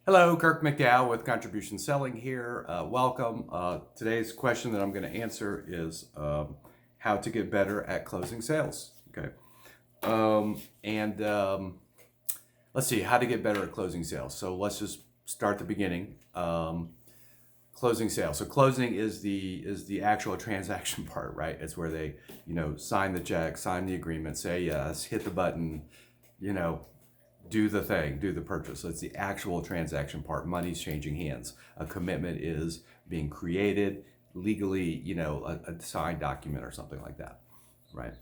Hello, Kirk McDowell with Contribution Selling here. Welcome. Today's question that I'm going to answer is how to get better at closing sales. Okay. And let's see, how to get better at closing sales. So let's just start the beginning. Closing sales. So closing is the actual transaction part, right? It's where they, sign the check, sign the agreement, say yes, hit the button, do the thing, do the purchase. So it's the actual transaction part. Money's changing hands. A commitment is being created legally, a signed document or something like that, right?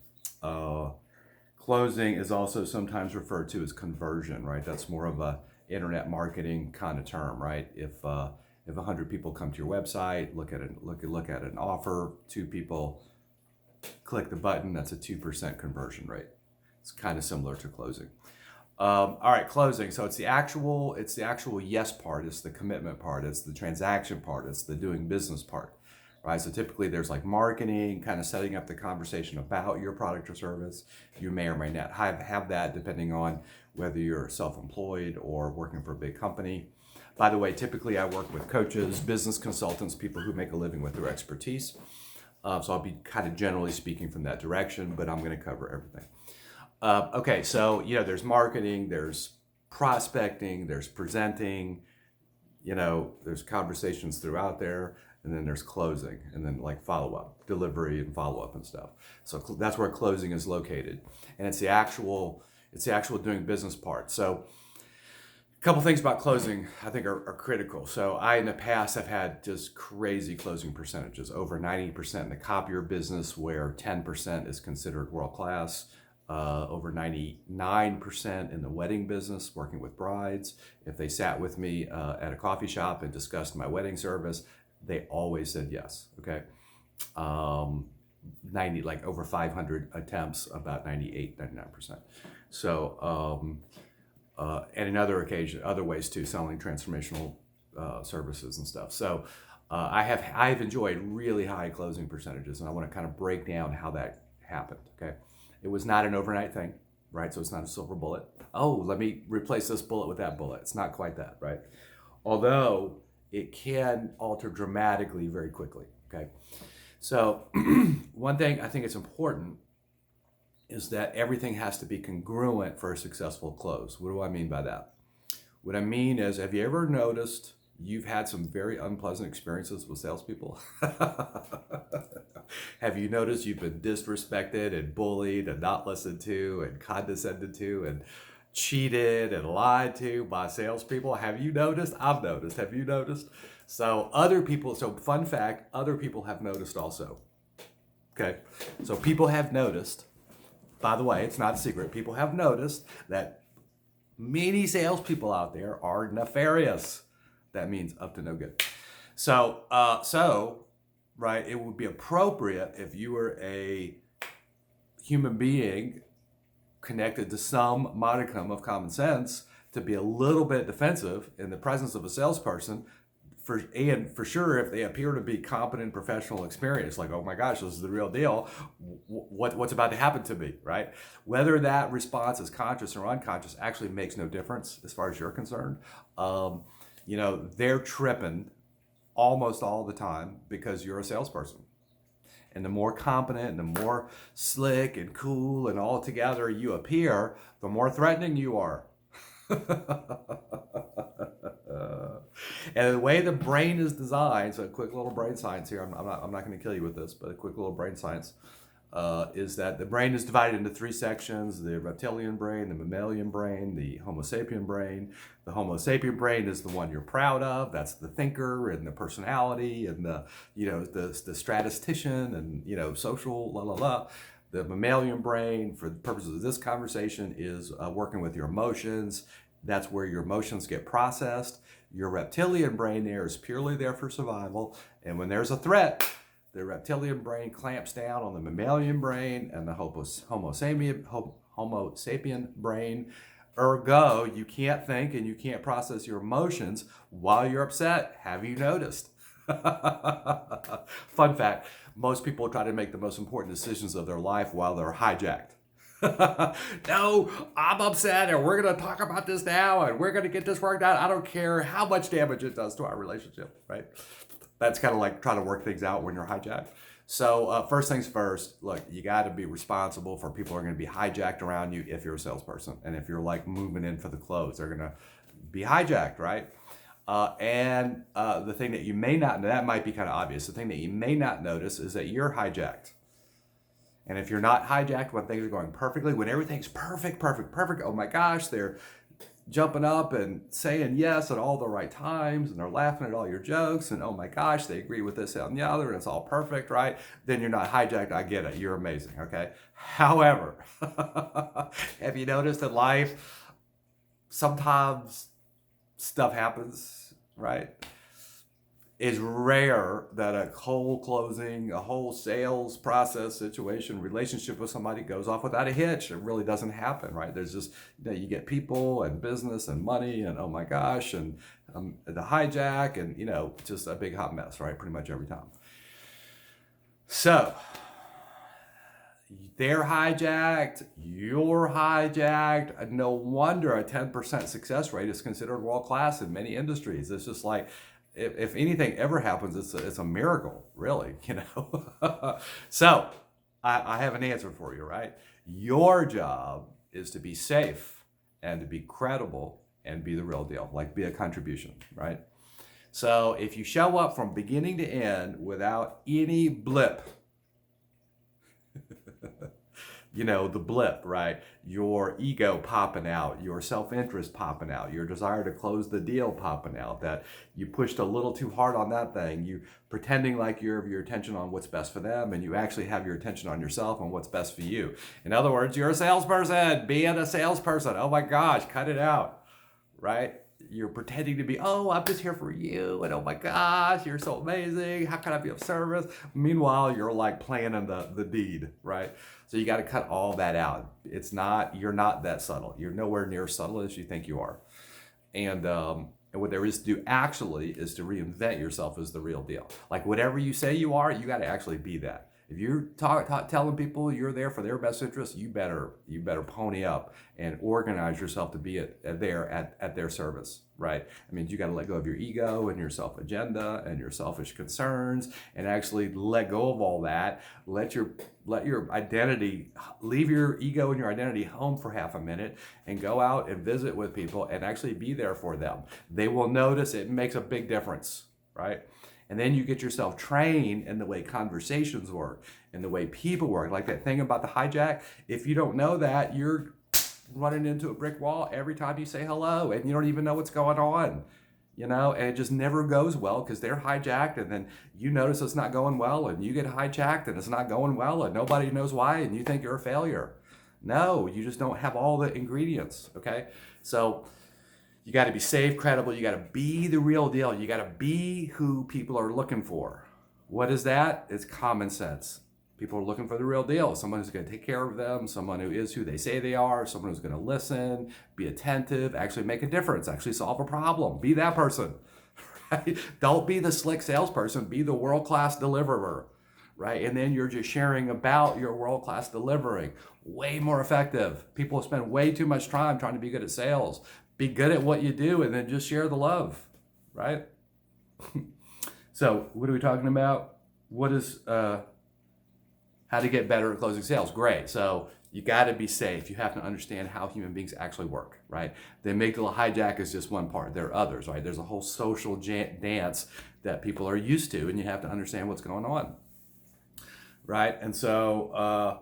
Closing is also sometimes referred to as conversion, right? That's more of a internet marketing kind of term, right? If 100 people come to your website, look at an offer, 2 people click the button, that's a 2% conversion rate. It's kind of similar to closing. All right, closing. So it's the actual yes part. It's the commitment part. It's the transaction part. It's the doing business part, right? So typically there's like marketing, kind of setting up the conversation about your product or service. You may or may not have that depending on whether you're self-employed or working for a big company. By the way, typically I work with coaches, business consultants, people who make a living with their expertise. So I'll be kind of generally speaking from that direction, but I'm going to cover everything. Okay, so there's marketing, there's prospecting, there's presenting, there's conversations throughout there, and then there's closing, and then like follow-up, delivery and follow-up and stuff. So that's where closing is located, and it's the actual doing business part. So a couple things about closing I think are critical. So I in the past have had just crazy closing percentages, over 90% in the copier business, where 10% is considered world-class. Over 99% in the wedding business, working with brides. If they sat with me at a coffee shop and discussed my wedding service, they always said yes. Okay, 90 like over 500 attempts, about 99%. So and in other ways too, selling transformational services and stuff. So I've enjoyed really high closing percentages, and I want to kind of break down how that happened. Okay. It was not an overnight thing, right? So it's not a silver bullet. Oh, let me replace this bullet with that bullet. It's not quite that, right? Although it can alter dramatically very quickly, okay? So one thing I think it's important is that everything has to be congruent for a successful close. What do I mean by that? What I mean is, have you ever noticed you've had some very unpleasant experiences with salespeople? Have you noticed you've been disrespected and bullied and not listened to and condescended to and cheated and lied to by salespeople? Have you noticed? I've noticed. Have you noticed? So fun fact, other people have noticed also. Okay. So people have noticed, by the way, it's not a secret. People have noticed that many salespeople out there are nefarious. That means up to no good. So, right, it would be appropriate if you were a human being connected to some modicum of common sense to be a little bit defensive in the presence of a salesperson. For sure, if they appear to be competent, professional, experienced, like, oh my gosh, this is the real deal. What's about to happen to me, right? Whether that response is conscious or unconscious actually makes no difference as far as you're concerned. They're tripping almost all the time because you're a salesperson. And the more competent and the more slick and cool and all together you appear, the more threatening you are. And the way the brain is designed, so a quick little brain science here, I'm not going to kill you with this, but a quick little brain science is that the brain is divided into 3 sections: the reptilian brain, the mammalian brain, the Homo sapien brain. The Homo sapien brain is the one you're proud of. That's the thinker and the personality and the statistician and social la la la. The mammalian brain, for the purposes of this conversation, is working with your emotions. That's where your emotions get processed. Your reptilian brain there is purely there for survival. And when there's a threat, the reptilian brain clamps down on the mammalian brain and the Homo sapien brain. Ergo, you can't think and you can't process your emotions while you're upset. Have you noticed? Fun fact, most people try to make the most important decisions of their life while they're hijacked. No, I'm upset and we're going to talk about this now and we're going to get this worked out. I don't care how much damage it does to our relationship, right? That's kind of like trying to work things out when you're hijacked. So first things first, look, you got to be responsible for people who are going to be hijacked around you if you're a salesperson. And if you're like moving in for the close, they're going to be hijacked, right? The thing that you may not, that might be kind of obvious. The thing that you may not notice is that you're hijacked. And if you're not hijacked when things are going perfectly, when everything's perfect, oh my gosh, they're jumping up and saying yes at all the right times, and they're laughing at all your jokes, and oh my gosh, they agree with this, that, and the other, and it's all perfect, right? Then you're not hijacked. I get it. You're amazing, okay? However, have you noticed in life, sometimes stuff happens, right? It's rare that a whole closing, a whole sales process situation, relationship with somebody goes off without a hitch. It really doesn't happen, right? There's just, you get people and business and money and oh my gosh, and the hijack and, just a big hot mess, right? Pretty much every time. So they're hijacked, you're hijacked. No wonder a 10% success rate is considered world-class in many industries. It's just like, if anything ever happens, it's a miracle, really, So I have an answer for you, right? Your job is to be safe and to be credible and be the real deal, like be a contribution, right? So if you show up from beginning to end without any blip, the blip, right? Your ego popping out, your self-interest popping out, your desire to close the deal popping out, that you pushed a little too hard on that thing, you pretending like you have your attention on what's best for them, and you actually have your attention on yourself and what's best for you. In other words, you're a salesperson, being a salesperson. Oh my gosh, cut it out, right? You're pretending to be, oh, I'm just here for you, and oh my gosh, you're so amazing. How can I be of service? Meanwhile, you're like planning the deed, right? So you got to cut all that out. You're not that subtle. You're nowhere near subtle as you think you are. And what there is to do actually is to reinvent yourself as the real deal. Like whatever you say you are, you got to actually be that. If you're telling people you're there for their best interest, you better pony up and organize yourself to be at their service, right? I mean, you got to let go of your ego and your self agenda and your selfish concerns, and actually let go of all that. Let your identity, leave your ego and your identity home for half a minute, and go out and visit with people and actually be there for them. They will notice. It makes a big difference, right? And then you get yourself trained in the way conversations work and the way people work. Like that thing about the hijack. If you don't know that, you're running into a brick wall every time you say hello and you don't even know what's going on, and it just never goes well because they're hijacked, and then you notice it's not going well and you get hijacked and it's not going well and nobody knows why and you think you're a failure. No, you just don't have all the ingredients, okay? So you got to be safe, credible. You got to be the real deal. You got to be who people are looking for. What is that? It's common sense. People are looking for the real deal. Someone who's going to take care of them, someone who is who they say they are, someone who's going to listen, be attentive, actually make a difference, actually solve a problem. Be that person. Right? Don't be the slick salesperson. Be the world-class deliverer. Right? And then you're just sharing about your world-class delivering. Way more effective. People spend way too much time trying to be good at sales. Be good at what you do and then just share the love, right? So what are we talking about? What is, how to get better at closing sales? Great. So you got to be safe. You have to understand how human beings actually work, right? The amygdala hijack is just one part. There are others, right? There's a whole social dance that people are used to, and you have to understand what's going on, right? And so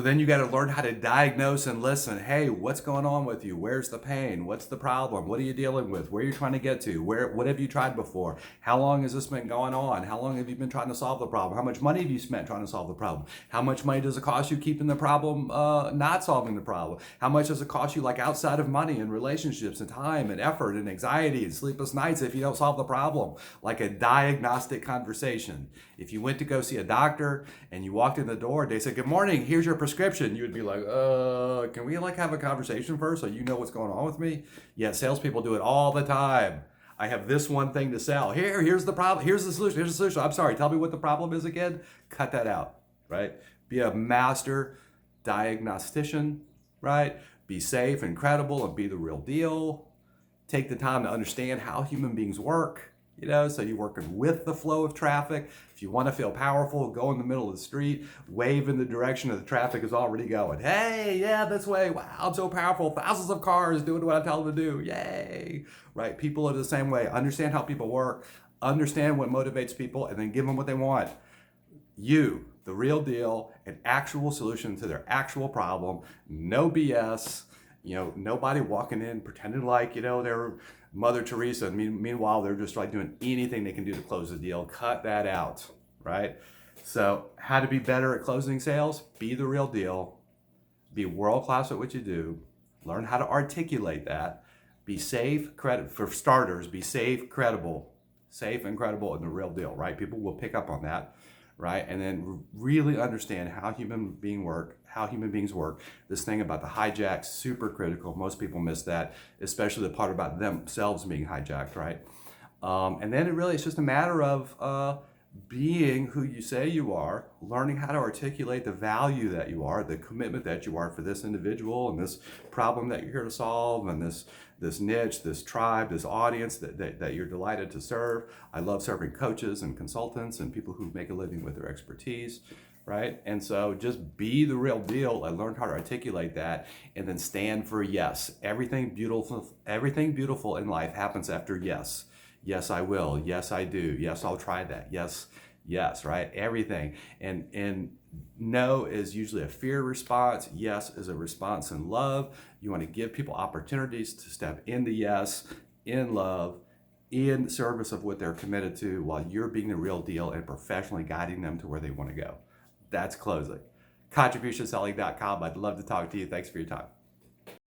then you got to learn how to diagnose and listen. Hey, what's going on with you? Where's the pain? What's the problem? What are you dealing with? Where are you trying to get to? What have you tried before? How long has this been going on? How long have you been trying to solve the problem? How much money have you spent trying to solve the problem? How much money does it cost you keeping the problem, not solving the problem? How much does it cost you, like outside of money and relationships and time and effort and anxiety and sleepless nights if you don't solve the problem? Like a diagnostic conversation. If you went to go see a doctor and you walked in the door, they said, "Good morning, here's your prescription," you would be like, can we have a conversation first so you know what's going on with me? Yeah, salespeople do it all the time. I have this one thing to sell. Here's the problem. Here's the solution. I'm sorry. Tell me what the problem is again. Cut that out, right? Be a master diagnostician, right? Be safe and credible and be the real deal. Take the time to understand how human beings work, so you're working with the flow of traffic. If you want to feel powerful, go in the middle of the street, wave in the direction that the traffic is already going. Hey, yeah, this way. Wow, I'm so powerful. Thousands of cars doing what I tell them to do. Yay, right? People are the same way. Understand how people work, understand what motivates people, and then give them what they want. You, the real deal, an actual solution to their actual problem. No BS. Nobody walking in pretending like, they're Mother Teresa. Meanwhile, they're just like doing anything they can do to close the deal. Cut that out, right? So how to be better at closing sales? Be the real deal. Be world-class at what you do. Learn how to articulate that. Be safe, for starters, be safe, credible. Safe and credible and the real deal, right? People will pick up on that. Right? And then really understand how human beings work. This thing about the hijack, super critical. Most people miss that, especially the part about themselves being hijacked, right? And then it's just a matter of being who you say you are, learning how to articulate the value that you are, the commitment that you are for this individual and this problem that you're here to solve, and this niche, this tribe, this audience that you're delighted to serve. I love serving coaches and consultants and people who make a living with their expertise, right? And so just be the real deal and learn how to articulate that, and then stand for yes. Everything beautiful in life happens after yes. Yes, I will. Yes, I do. Yes, I'll try that. Yes, right? Everything. And no is usually a fear response. Yes is a response in love. You want to give people opportunities to step into yes, in love, in service of what they're committed to, while you're being the real deal and professionally guiding them to where they want to go. That's closing. Contributionselling.com. I'd love to talk to you. Thanks for your time.